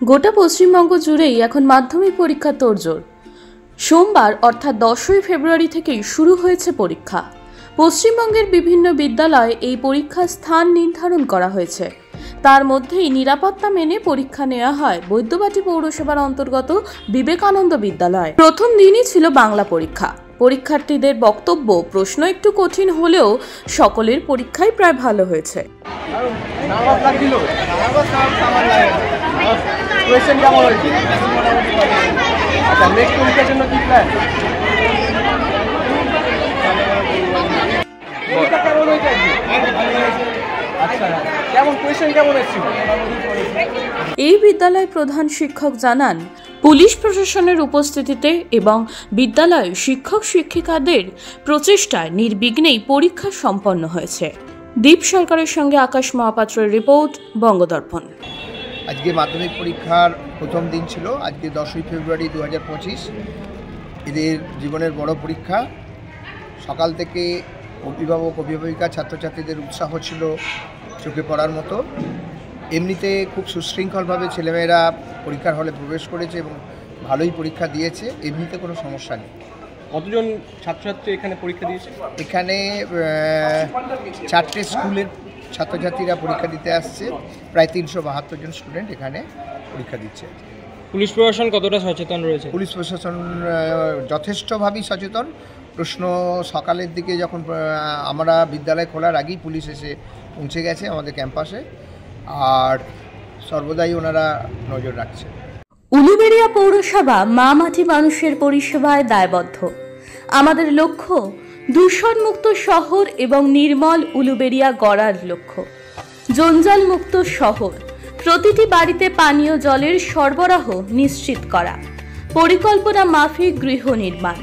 গোটা পশ্চিমবঙ্গ জুড়েই এখন মাধ্যমিক পরীক্ষা তোড়জোড়। সোমবার অর্থাৎ 10ই ফেব্রুয়ারি থেকেই শুরু হয়েছে পরীক্ষা। পশ্চিমবঙ্গের বিভিন্ন বিদ্যালয়ে এই পরীক্ষার স্থান নির্ধারণ করা হয়েছে। তার মধ্যেই নিরাপত্তা মেনে পরীক্ষা নেওয়া হয় বৈদ্যবাটি পৌরসভার অন্তর্গত বিবেকানন্দ বিদ্যালয়। প্রথম দিনই ছিল বাংলা পরীক্ষা। পরীক্ষার্থীদের বক্তব্য, প্রশ্ন একটু কঠিন হলেও সকলের পরীক্ষাই প্রায় ভালো হয়েছে। এই বিদ্যালয়ের প্রধান শিক্ষক জানান, পুলিশ প্রশাসনের উপস্থিতিতে এবং বিদ্যালয়ের শিক্ষক শিক্ষিকাদের প্রচেষ্টায় নির্বিঘ্নেই পরীক্ষা সম্পন্ন হয়েছে। দীপ সরকারের সঙ্গে আকাশ মহাপাত্রের রিপোর্ট, বঙ্গদর্পণ। আজকে মাধ্যমিক পরীক্ষার প্রথম দিন ছিল। আজকে 10ই ফেব্রুয়ারি 2025। এদের জীবনের বড় পরীক্ষা। সকাল থেকে অভিভাবক অভিভাবিকা ছাত্রছাত্রীদের উৎসাহ ছিল চোখে পড়ার মতো। এমনিতে খুব সুশৃঙ্খলভাবে ছেলেমেয়েরা পরীক্ষার হলে প্রবেশ করেছে এবং ভালোই পরীক্ষা দিয়েছে। এমনিতে কোনো সমস্যা নেই। কতজন ছাত্রছাত্রী এখানে পরীক্ষা দিয়েছে? এখানে 4টে স্কুলের ছাত্রছাত্রীরা পরীক্ষা দিতে আসছে। প্রায় 372 জন স্টুডেন্ট এখানে পরীক্ষা দিচ্ছে। পুলিশ প্রশাসন কতটা সচেতন রয়েছে? পুলিশ প্রশাসন যথেষ্টভাবেই সচেতন। প্রশ্ন সকালের দিকে যখন আমরা বিদ্যালয় খোলার আগেই পুলিশ এসে পৌঁছে গেছে আমাদের ক্যাম্পাসে, আর সর্বদাই ওনারা নজর রাখছে। উলুবেড়িয়া পৌরসভা মা মাটি মানুষের পরিষেবায় দায়বদ্ধ। আমাদের লক্ষ্য দূষণমুক্ত শহর এবং নির্মল উলুবেড়িয়া গড়ার লক্ষ্য। জঞ্জাল মুক্ত শহর, প্রতিটি বাড়িতে পানীয় জলের সরবরাহ নিশ্চিত করা, পরিকল্পনা মাফিক গৃহ নির্মাণ,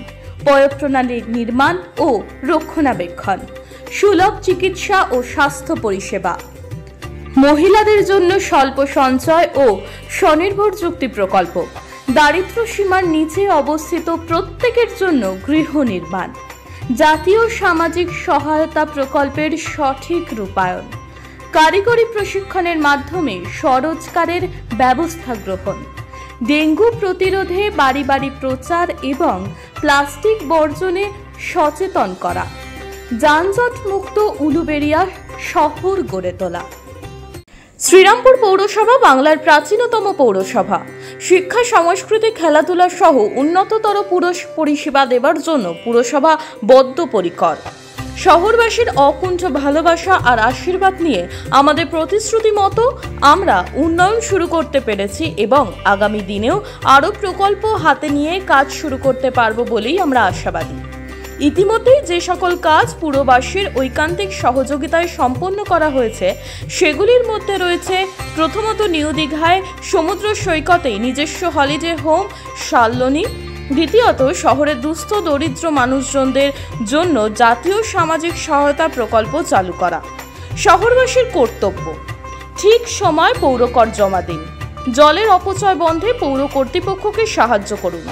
পয়ঃপ্রণালীর নির্মাণ ও রক্ষণাবেক্ষণ, সুলভ চিকিৎসা ও স্বাস্থ্য পরিষেবা, মহিলাদের জন্য স্বল্প সঞ্চয় ও স্বনির্ভর যুক্তি প্রকল্প, দারিদ্র্য সীমার নিচে অবস্থিত প্রত্যেকের জন্য গৃহ নির্মাণ, জাতীয় সামাজিক সহায়তা প্রকল্পের সঠিক রূপায়ণ, কারিগরি প্রশিক্ষণের মাধ্যমে স্বরোজগারের ব্যবস্থা গ্রহণ, ডেঙ্গু প্রতিরোধে বাড়ি বাড়ি প্রচার এবং প্লাস্টিক বর্জনে সচেতন করা, যানজট মুক্ত উলুবেড়িয়া শহর গড়ে তোলা। শ্রীরামপুর পৌরসভা বাংলার প্রাচীনতম পৌরসভা। শিক্ষা, সংস্কৃতি, খেলাধুলা সহ উন্নততর পরিষেবা দেবার জন্য পুরসভা বদ্ধপরিকর। শহরবাসীর অকুণ্ঠ ভালোবাসা আর আশীর্বাদ নিয়ে আমাদের প্রতিশ্রুতি মতো আমরা উন্নয়ন শুরু করতে পেরেছি এবং আগামী দিনেও আরও প্রকল্প হাতে নিয়ে কাজ শুরু করতে পারব বলেই আমরা আশাবাদী। ইতিমধ্যেই যে সকল কাজ পুরবাসীর ঐকান্তিক সহযোগিতায় সম্পন্ন করা হয়েছে সেগুলির মধ্যে রয়েছে, প্রথমত নিউ দীঘায় সমুদ্র সৈকতে নিজস্ব হলিডে হোম শালনী, দ্বিতীয়ত শহরের দুস্থ দরিদ্র মানুষজনদের জন্য জাতীয় সামাজিক সহায়তা প্রকল্প চালু করা। শহরবাসীর কর্তব্য, ঠিক সময় পৌরকর জমা দিন, জলের অপচয় বন্ধে পৌর কর্তৃপক্ষকে সাহায্য করুন,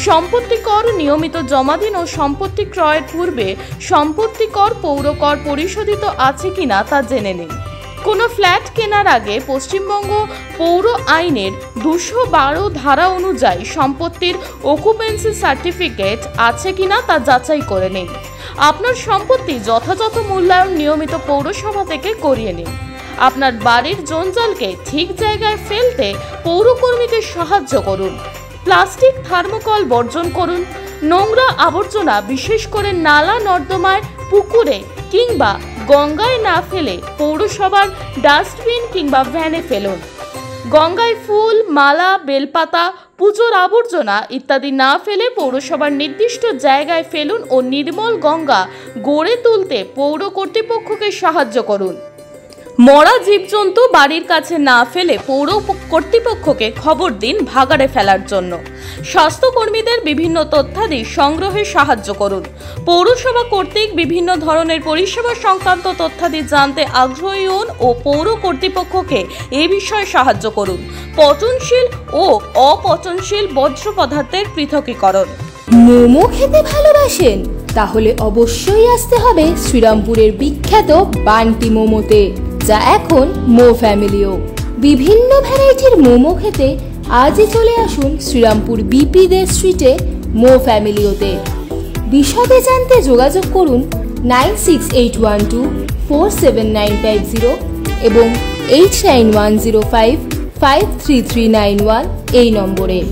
সম্পত্তি কর নিয়মিত জমা দিন ও সম্পত্তি ক্রয়ের পূর্বে সম্পত্তি কর পৌরকর পরিশোধিত আছে কিনা তা জেনে নিন। কোনো ফ্ল্যাট কেনার আগে পশ্চিমবঙ্গ পৌর আইনের 212 ধারা অনুযায়ী সম্পত্তির অকুপেন্সি সার্টিফিকেট আছে কিনা তা যাচাই করে নিন। আপনার সম্পত্তি যথাযথ মূল্যায়ন নিয়মিত পৌরসভা থেকে করিয়ে নিন। আপনার বাড়ির জঞ্জালকে ঠিক জায়গায় ফেলতে পৌরকর্মীকে সাহায্য করুন। প্লাস্টিক, থার্মোকল বর্জন করুন। নোংরা আবর্জনা বিশেষ করে নালা নর্দমায়, পুকুরে কিংবা গঙ্গায় না ফেলে পৌরসভার ডাস্টবিন কিংবা ভ্যানে ফেলুন। গঙ্গায় ফুল, মালা, বেলপাতা, পুজোর আবর্জনা ইত্যাদি না ফেলে পৌরসভার নির্দিষ্ট জায়গায় ফেলুন ও নির্মল গঙ্গা গড়ে তুলতে পৌর কর্তৃপক্ষকে সাহায্য করুন। মরা জীবজন্তু বাড়ির কাছে না ফেলে পৌর কর্তৃপক্ষকে খবর দিন ভাগাড়ে ফেলার জন্য। স্বাস্থ্যকর্মীদের বিভিন্ন তথ্যাদি সংগ্রহে সাহায্য করুন। পৌরসভা কর্তৃক বিভিন্ন ধরনের পরিষেবা সংক্রান্ত তথ্যাদি জানতে আগ্রহী হন ও পৌর কর্তৃপক্ষকে এ বিষয়ে সাহায্য করুন। পচনশীল ও অপচনশীল বর্জ্য পদার্থের পৃথকীকরণ। মোমো খেতে ভালোবাসেন? তাহলে অবশ্যই আসতে হবে শ্রীরামপুরের বিখ্যাত বান্টি মোমোতে, যা এখন মো ফ্যামিলিও। বিভিন্ন ভ্যারাইটির মোমো খেতে আজই চলে আসুন শ্রীরামপুর বিপি দে স্ট্রিটে মো ফ্যামিলিওতে। বিশদে জানতে যোগাযোগ করুন 9681247950 এবং 8910553391 এই নম্বরে।